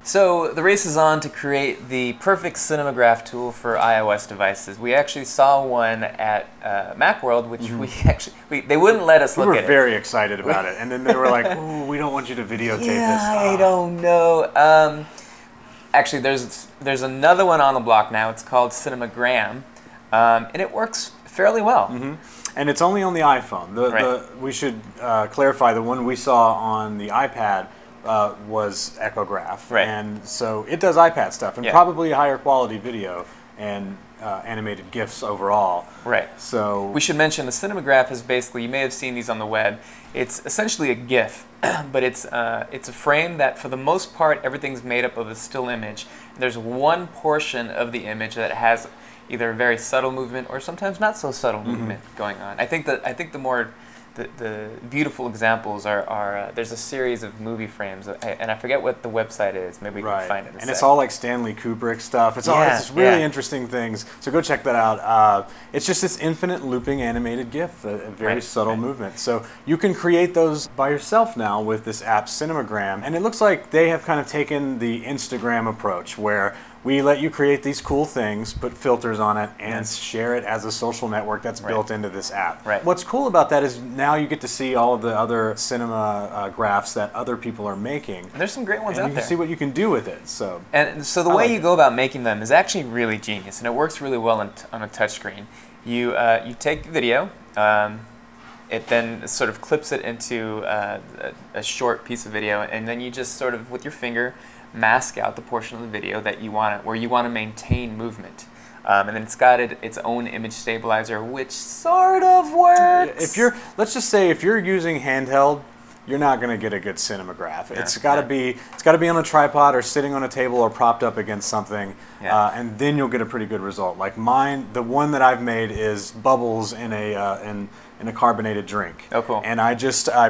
So the race is on to create the perfect Cinemagraph tool for iOS devices. We actually saw one at Macworld, which they wouldn't let us look at it. We were very excited about it, and then they were like, "Ooh, we don't want you to videotape this." I don't know. Actually, there's another one on the block now. It's called Cinemagram, and it works fairly well. And it's only on the iPhone. We should clarify, the one we saw on the iPad was Echograph, and so it does iPad stuff, and probably higher quality video and animated GIFs overall. Right. So we should mention the Cinemagraph is basically, you may have seen these on the web. It's essentially a GIF, but it's a frame that for the most part everything's made up of a still image. There's one portion of the image that has either a very subtle movement or sometimes not so subtle movement going on. I think the beautiful examples are there's a series of movie frames, and I forget what the website is. Maybe we can find it. And it's all like Stanley Kubrick stuff. It's it's really interesting things. So go check that out. It's just this infinite looping animated GIF, a very subtle movement. So you can create those by yourself now with this app Cinemagram, and it looks like they have kind of taken the Instagram approach where we let you create these cool things, put filters on it, and share it as a social network that's built into this app. What's cool about that is now you get to see all of the other cinema graphs that other people are making. And there's some great ones out there. You can see what you can do with it. So the way you go about making them is actually really genius, and it works really well on a touchscreen. You take the video. It then sort of clips it into a short piece of video, and then you just sort of, with your finger, mask out the portion of the video that you want where you want to maintain movement. And then it's got its own image stabilizer, which sort of works. Let's just say if you're using handheld, you're not going to get a good Cinemagraph. It's got to be on a tripod or sitting on a table or propped up against something, and then you'll get a pretty good result. Like mine, the one that I've made is bubbles in a carbonated drink. Oh, cool. And I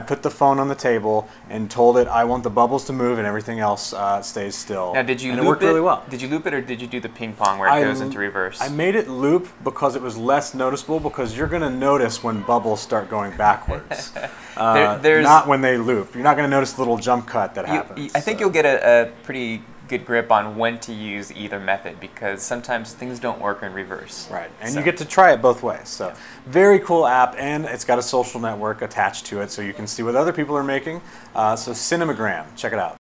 put the phone on the table and told it I want the bubbles to move and everything else stays still. Now, did you loop it worked really well. Did you loop it, or did you do the ping pong where it goes into reverse? I made it loop because it was less noticeable, because you're going to notice when bubbles start going backwards. Not when they loop. You're not going to notice the little jump cut that happens. I think you'll get a pretty good grip on when to use either method, because sometimes things don't work in reverse. Right, and you get to try it both ways. So very cool app, and it's got a social network attached to it, so you can see what other people are making. So Cinemagram, check it out.